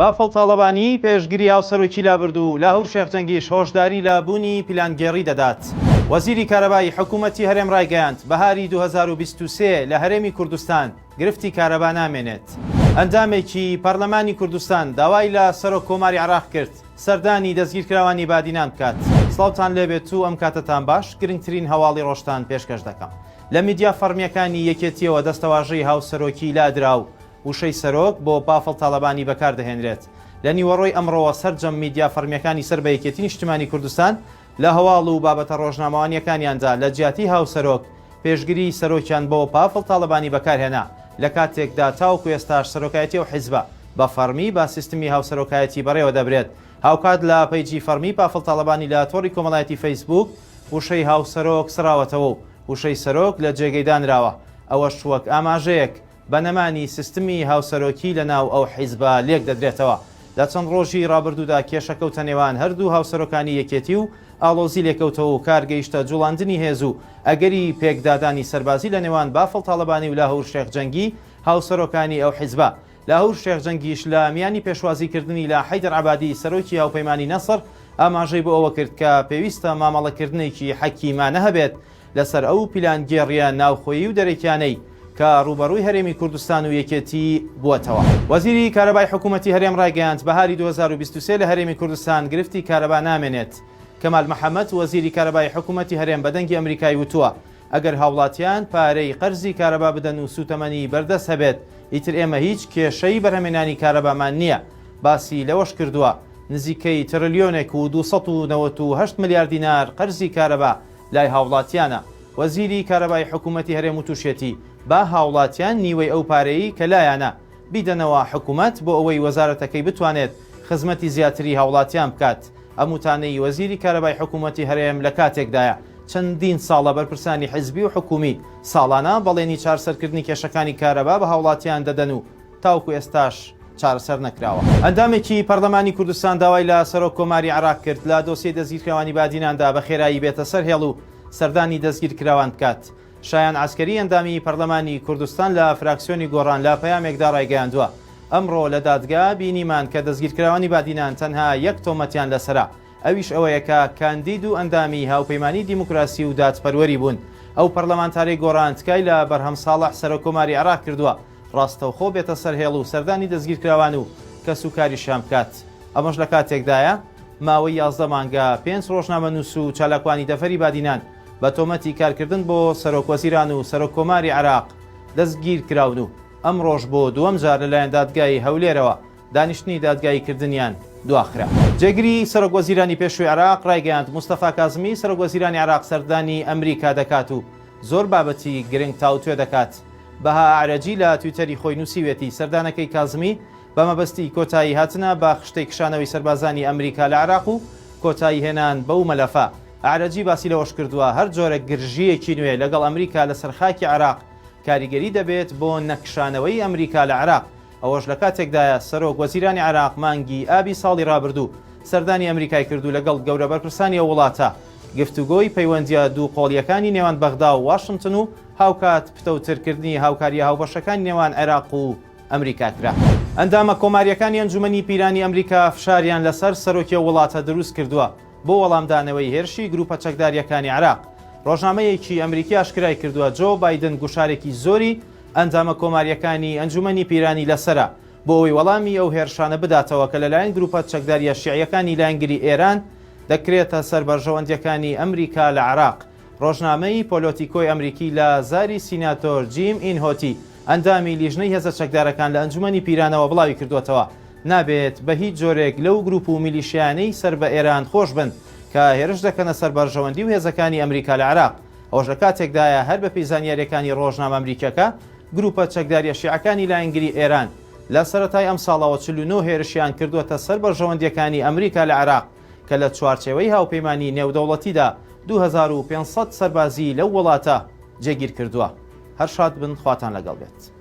بافڵ تاڵەبانی پێشگیری هاوسەرۆکی لابردوو لاهور شێخجەنگیش هۆشداری لە بوونی پلانگێڕی دەدات. وەزیری کارەبایی حکوومەتی هەرێم ڕایگەیاند بەهاری 2023 لە هەرێمی کوردستان گرفتی کارەبا نامێنێت. ئەندامێکی پەرلەمانی کوردستان داوای لە سەرۆک کۆماری عێراق کرد سەردانی دەستگیرکراوانی بادینان بکات. سڵاوتان لێبێت و ئەم کاتتان باش، گرنگترین هەواڵی ڕۆژتان پێشکەش دەکەم. لە میدیا فەرمیەکانی یەکێتیەوە دەستەواژەی هاوسەرۆکی لادراو وشەی سەرۆک بۆ بافڵ تاڵەبانی بەکاردەهێنرێت. لە نیوەڕۆی ئەمڕۆوە سەرجەم میدیا فەرمیەکانی سەر بە یەکێتی نیشتیمانی کوردستان لە هەواڵ و بابەتە ڕۆژنامەوانیەکانیاندا لە جیاتی هاوسەرۆک پێشگیری سەرۆکیان بۆ بافڵ تاڵەبانی بەکارهێنا لە کاتێکدا تاوکو ئێستاش سەرۆکایەتی و حیزبە بە فەرمی با سیستمی هاوسەرۆکایەتی بەڕێوە دەبرێت. هاوکات لە پەیجی فەرمی بافڵ تاڵەبانی لە تۆڕی کۆمەڵایەتی فەیسبوک وشەی هاوسەرۆک سراوەتەوە و وشەی سەرۆک لە جێگەی دانراوە. ئەوەش وەک ئاماژەیەک بەنەمانی سیستمی هاوسەرۆکی لە ناو ئەو حیزبە لێک دەدرێتەوە. لە چەند ڕۆژی ڕابردوودا کێشەکەوتە نێوان هەردوو هاوسەرۆکانی یەکێتی و ئاڵۆزی لێکەوتەوە و کارگەیشتە جوڵاندنی هێز و ئەگەری پێکدادانی سەربازی لە نێوان بافڵ تاڵەبانی و لاهور شێخجەنگی هاوسەرۆکانی ئەو حیزبە. لاهور شێخجەنگیش لە میانی پێشوازیکردنی لە حەیدەر عەبادی سەرۆکی هاوپەیمانی نەسر ئاماژەی بۆ ئەوە کرد کە پێویستە مامەڵەکردنێکی حەکیمانە هەبێت لەسەر ئەو پیلانگێڕیە ناوخۆیی و دەرەکیانەی کە ڕوبەڕووی هەرێمی کوردستان و یەکێتی بووەتەوە. وەزیری کارەبای حکوومەتی هەرێم ڕایگەیاند بەهاری 2023 لە هەرێمی کوردستان گرفتی کارەبا نامێنێت. کەمال محەممەد وەزیری کارەبای حکوومەتی هەرێم بەدەنگی ئەمریکای وتووە ئەگەر هاوڵاتیان پارەی قەرزی کارەبا بدەن و سوتەمەنی بەردەست هەبێت ئیتر ئێمە هیچ کێشەی بەرهەمێنانی کارەبامان نییە. باسی لەوەش کردووە نزیکەی تریلیۆنێک و 298 ملیار دینار قەرزی کارەبا لای هاوڵاتیانە. وەزیری کارەبای حکوومەتی هەرێم و تووشێتی با هاوڵاتیان نیوەی ئەو پارەیە کە لایەنە بیدەنەوە حکوومەت بۆ ئەوەی وەزارەتەکەی بتوانێت خزمەتی زیاتری هاوڵاتیان بکات. ئەموتانەی وەزیری کارەبای حکوومەتی هەرێم لە کاتێکدایە چەندین ساڵە بەرپرسانی حیزبی و حکومی ساڵانە بەڵێنی چارەسەرکردنی کێشەکانی کارەبا بە هاوڵاتیان دەدەن و تاوکو ئێستاش چارەسەر نەکراوە. ئەندامێکی پەرلەمانی کوردستان داوای لە سەرۆک کۆماری عێراق کرد لە دۆسیەی دەستگیرکراوانی بادیناندا بە خێرایی بێتە سەر هێڵ و سەردانی دەستگیرکراوان بکات. شایان عسکەری ئەندامی پەرلەمانی کوردستان لە فراکسیۆنی گۆڕان لە پەیامێکدا ڕایگەیاندووە ئەمڕۆ لە دادگا بینیمان کە دەستگیرکراوانی بادینان تەنها یەک تۆمەتیان لەسرە، ئەویش ئەوەیە کە کاندید و ئەندامی هاوپەیمانی دیموکراسی و دادپەروەری بوون. ئەو پەرلەمانتاری گۆڕان تکای لە بەرهەم ساڵح سەرۆک کۆماری عێراق کردووە ڕاستەوخۆ بێتە سەر هێڵ و سەردانی دەستگیرکراوان و کەس و کاریشیان بکات. ئەمەش لە کاتێکدایە ماوەی 11 مانگە 5 ڕۆژنامەنووس و چالاکوانی دەفەری بادینان بە تۆمەتی کارکردن بۆ سەرۆکوەزیران و سەرۆک کۆماری عێراق دەستگیر کراون و ئەم ڕۆژ بۆ دووەم جار لەلایەن دادگای هەولێرەوە دانیشتنی دادگای کردنیان دواخرا. جێگری سەرۆکوەزیرانی پێشووی عێراق ڕایگەیاند مستەفا کازمی سەرۆکوەزیرانی عێراق سەردانی ئەمریکا دەکات و زۆر بابەتی گرنگ تاوتوێ دەکات. بەها عەرەجی لە تویتەری خۆی نووسیوێتی سەردانەکەی کازمی بە مەبەستی کۆتایی هاتنە بە خشتەی کشانەوەی سەربازانی ئەمریکا لە عێراق و کۆتایی هێنان بەو مەلەفە. عەرەجی باسی لەوەش کردووە هەر جۆرە گرژیەکی نوێ لەگەڵ ئەمریکا لەسەر خاکی عێراق کاریگەری دەبێت بۆ نەکشانەوەی ئەمریکا لە عێراق. ئەوەش لە کاتێکدایە سەرۆک وەزیرانی عێراق مانگی ئابی ساڵی ڕابردوو سەردانی ئەمریکای کردو لەگەڵ گەورە بەرپرسانی ئەو وڵاتە گفتوگۆی پەیوەندیە دوو قۆڵیەکانی نێوان بەغدا و واشنگتن و هاوکات پتەوترکردنی هاوکاریە هاوبەشەکانی نێوان عێراق و ئەمریکا کرا. ئەندامە کۆماریەکانی ئەنجومەنی پیرانی ئەمریکا فشاریان لەسەر سەرۆکی وڵاتە دروست کردووە بۆ وەڵامدانەوەی هێرشی گروپە چەکداریەکانی عێراق. ڕۆژنامەیەکی ئەمریکی ئاشکرای کردووە جۆ بایدن گوشارێکی زۆری ئەندامە کۆماریەکانی ئەنجومەنی پیرانی لەسرە بۆ ئەوی وەڵامی ئەو هێرشانە بداتەوە کە لەلایەن گروپە چەکداریە شیعیەکانی لایەنگری ئێران دەکرێتە سەر بەرژەوەندیەکانی ئەمریکا لە عێراق. ڕۆژنامەی پۆلۆتیکۆی ئەمریکی لە زاری سیناتۆر جیم ئینهۆتی ئەندامی لیژنەی هێزە چەکدارەکان لە ئەنجومەنی پیرانەوە بڵاوی کردوێتەوە نابێت بە هیچ جۆرێک لەو گروپ و میلیشیانەی سەر بە ئێران خۆش بن کە هێرش دەکەنە سەر بەرژەوەندی و هێزەکانی ئەمریکا لە عێراق. ئەوش لە کاتێکدایە هەر بە پەیزانیاریەکانی ڕۆژنامە ئەمریکیەکە گروپە چەکداریە شیعەکانی لایەنگری ئێران لە سەرەتای ئەم ساڵەوە 49 هێرشیان کردووەتە سەر بەرژەوەندیەکانی ئەمریکا لە عێراق کە لە چوارچێوەی هاوپەیمانی نێودەوڵەتیدا 2500 سەربازی لەو وڵاتە جێگیر کردووە. هەر شاد بن، خواتان لەگەڵ بێت.